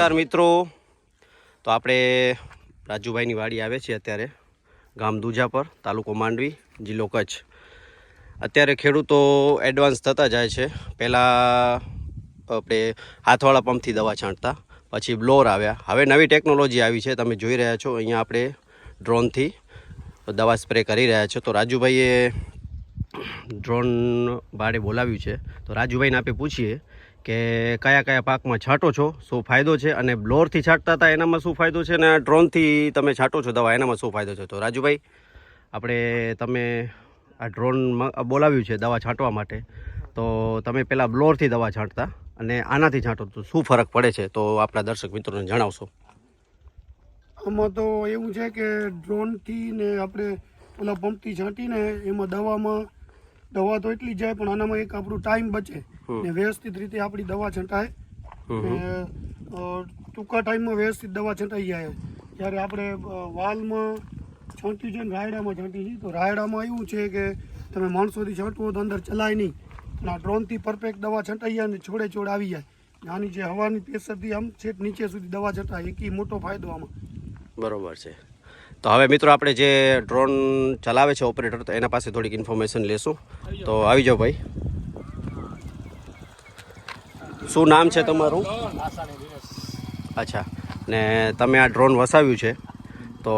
નમસ્કાર મિત્રો. તો આપણે રાજુભાઈની વાડી આવે છે અત્યારે ગામ દુજાપર, તાલુકો માંડવી, જિલ્લો કચ્છ. અત્યારે ખેડૂતો એડવાન્સ થતા જાય છે. પહેલાં આપણે હાથવાળા પંપથી દવા છાંટતા, પછી બ્લોર આવ્યા. હવે નવી ટેકનોલોજી આવી છે, તમે જોઈ રહ્યા છો. અહીંયા આપણે ડ્રોનથી દવા સ્પ્રે કરી રહ્યા છો. તો રાજુભાઈએ ડ્રોન ભાડે બોલાવ્યું છે. તો રાજુભાઈને આપણે પૂછીએ કે કયા કયા પાકમાં છાંટો છો, શું ફાયદો છે, અને બ્લોરથી છાંટતા હતા એનામાં શું ફાયદો છે, અને ડ્રોનથી તમે છાંટો છો દવા એનામાં શું ફાયદો છે. તો રાજુભાઈ, આપણે તમે આ ડ્રોન બોલાવ્યું છે દવા છાંટવા માટે, તો તમે પહેલાં બ્લોરથી દવા છાંટતા અને આનાથી છાંટો તો શું ફરક પડે છે, તો આપણા દર્શક મિત્રોને જણાવશો. આમાં તો એવું છે કે ડ્રોનથી ને આપણે પેલા પંપથી છાંટીને એમાં દવા તો એટલી જાય, પણ આનામાં એક આપણું ટાઈમ બચે ને વ્યવસ્થિત રીતે આપણી દવા છંટાય ને ટૂંકા ટાઈમમાં વ્યવસ્થિત દવા છંટાઈ જાય. જ્યારે આપણે વાલમાં છાંટ્યું છે ને રાયડામાં છાંટી છે, તો રાયડામાં એવું છે કે તમે માણસોથી છાંટવો તો અંદર ચલાય નહીં, પણ આ ડ્રોનથી પરફેક્ટ દવા છંટાઈ જાય ને છોડે છોડ આવી જાય. આની જે હવાની પ્રેશરથી આમ છેક નીચે સુધી દવા છંટાય, એક મોટો ફાયદો આમાં. બરોબર છે. તો હવે મિત્રો આપણે જે ડ્રોન ચલાવે છે ઓપરેટર, તો એના પાસે થોડીક ઇન્ફોર્મેશન લેશું. તો આવી જાઓ ભાઈ. શું નામ છે તમારું? અચ્છા, ને તમે આ ડ્રોન વસાવ્યું છે, તો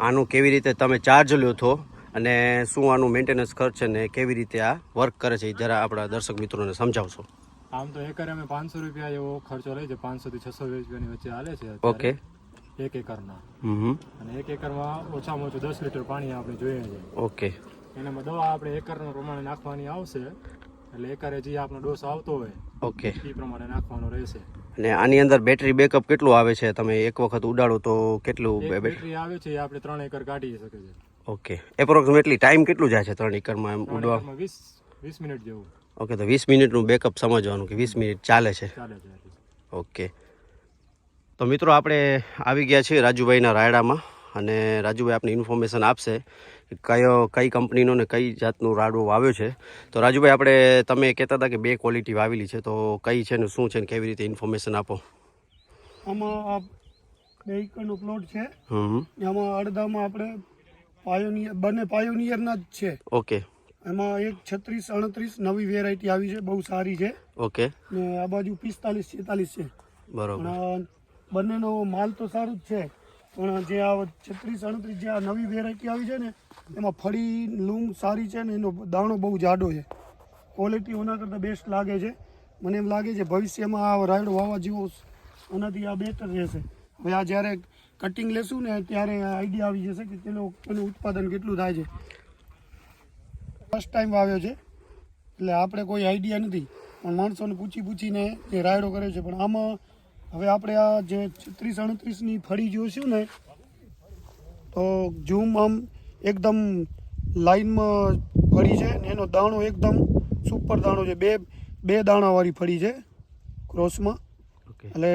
આનું કેવી રીતે તમે ચાર્જ લ્યો છો, અને શું આનું મેન્ટેનન્સ ખર્ચ છે, ને કેવી રીતે આ વર્ક કરે છે, એ જરા આપણા દર્શક મિત્રોને સમજાવશો. આમ તો એકરે અમે 500 રૂપિયા એવો ખર્ચો લે છે, 500 થી 600 રૂપિયાની વચ્ચે હાલે છે ઓકે. એક એકરના. અને એક એકરમાં ઓછામાં ઓછું 10 લીટર પાણી આપણે જોઈએ છે. ઓકે. એનામાં દવા આપણે એકરના પ્રમાણે નાખવાની આવશે, એટલે એકરે જે આપણો ડોસ આવતો હોય ઓકે એ પ્રમાણે નાખવાનો રહેશે. અને આની અંદર બેટરી બેકઅપ કેટલું આવે છે? તમે એક વખત ઉડાડો તો કેટલું બેટરી આવે છે? આપણે 3 એકર કાઢી શકે છે. ઓકે. એપ્રોક્સિમેટલી ટાઈમ કેટલું જાય છે 3 એકરમાં એમ ઉડવા? 20 મિનિટ જેવું. ઓકે, તો 20 મિનિટનું બેકઅપ સમજવાનું કે 20 મિનિટ ચાલે છે. ઓકે. તો મિત્રો આપણે આવી ગયા છીએ રાજુભાઈના રાયડામાં, અને રાજુભાઈ આપને ઇન્ફોર્મેશન આપશે કે કઈ કંપનીનો ને કઈ જાતનું રાયડો વાવ્યો છે. તો રાજુભાઈ, આપણે તમે કહેતા હતા કે 2 ક્વોલિટી વાવેલી છે, તો કઈ છે ને શું છે ને કેવી રીતે ઇન્ફોર્મેશન આપો. આમાં 2 એકરનો પ્લોટ છે. આમાં અડધામાં આપણે બંને પાયોનિયરના જ છે. ઓકે. એમાં એક 36-38 નવી વેરાયટી આવી છે, બહુ સારી છે. ઓકે. ને આ બાજુ 45-46 છે. બરોબર. બંનેનો માલ તો સારું જ છે, પણ જે આ 36-38 જે આ નવી વેરાયટી આવી છે ને, એમાં ફળી લૂંગ સારી છે ને એનો દાણો બહુ જાડો છે. ક્વોલિટી ઓના કરતાં બેસ્ટ લાગે છે. મને એમ લાગે છે ભવિષ્યમાં આ રાયડો વાવવા જેવો આનાથી આ બેટર રહેશે. હવે આ જ્યારે કટિંગ લેશું ને ત્યારે આઈડિયા આવી જશે કે તેનું ઉત્પાદન કેટલું થાય છે. ફર્સ્ટ ટાઈમ વાવ્યો છે એટલે આપણે કોઈ આઈડિયા નથી, પણ માણસોને પૂછીને જે રાયડો કરે છે. પણ આમાં હવે આપણે આ જે 36-38ની ફળી જોઈશું ને, તો ઝૂમ આમ એકદમ લાઈનમાં ફળી છે ને એનો દાણો એકદમ સુપર દાણો છે. બે દાણાવાળી ફળી છે ક્રોસમાં, એટલે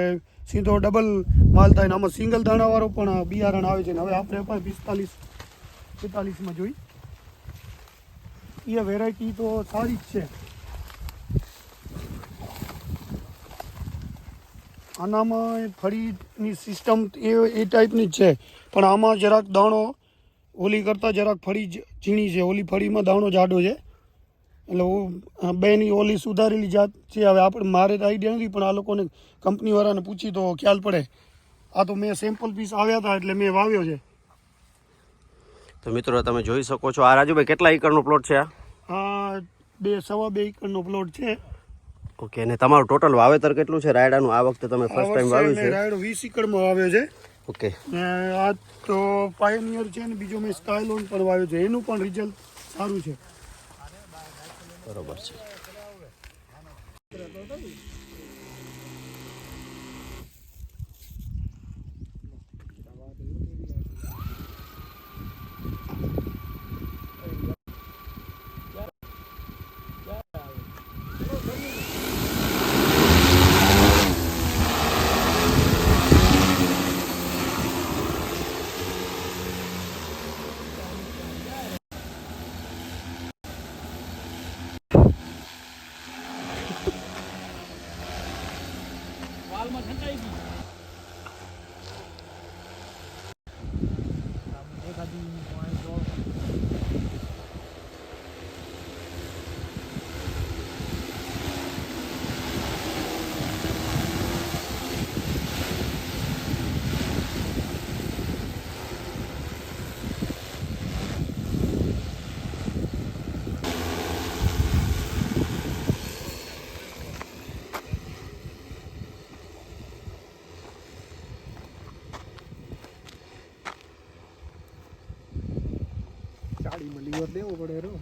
સીધો ડબલ માલ થાય ને. આમાં સિંગલ દાણાવાળો પણ બિયારણ આવે છે ને. હવે આપણે 45-46માં જોઈ, એ વેરાયટી તો સારી જ છે. આનામાં ફળીની સિસ્ટમ એ ટાઈપની જ છે, પણ આમાં જરાક દાણો ઓલી કરતાં જરાક ફળી ઝીણી છે. ઓલી ફળીમાં દાણો જાડો છે, એટલે બેની ઓલી સુધારેલી જાત છે. હવે આપણે મારે તો આઈડિયા નથી, પણ આ લોકોને કંપનીવાળાને પૂછી તો ખ્યાલ પડે. આ તો મેં સેમ્પલ પીસ આવ્યા હતા એટલે મેં વાવ્યો છે. તો મિત્રો તમે જોઈ શકો છો. આ રાજુભાઈ કેટલા એકરનો પ્લોટ છે? આ 2.5 એકરનો પ્લોટ છે. ઓકે. અને તમારું ટોટલ વાવેતર કેટલું છે રાયડાનું આ વખતે? તમે ફર્સ્ટ ટાઈમ વાવ્યું છે? રાયડો 20 એકરમાં વાવ્યો છે. ઓકે. આ તો પાયોનિયર છે ને બીજો મેં સ્કાયલોન પણ વાવ્યો છે, એનું પણ રિઝલ્ટ સારું છે. બરોબર છે. પડે રો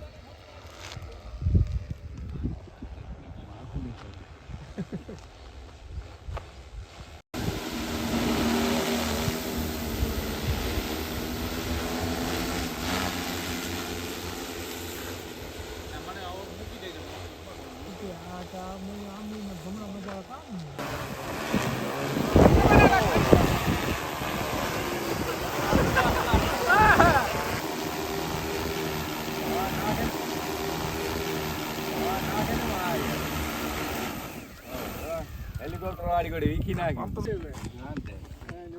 હેલિકોપ્ટર વાળી ગોળી વીખી નાખી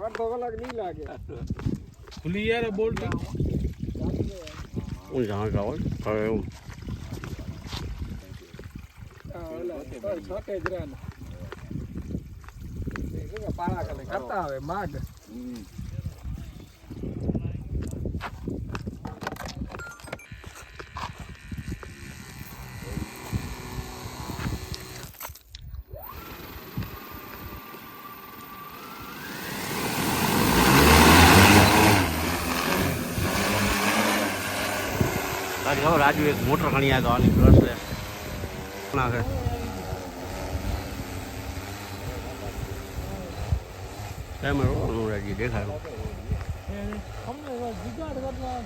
અડધો કલાક નહીં લાગે ખુલી યાર બોલ્ટ હું જાણ કાવ હવે એવું કરતા આવે માગ તારી ખબર રાજુ એક મોટર ખણી આવ્યો આની બ્રશ લે નાખે કેમેરો રાજી દેખાય અમને જુગાડ કરવા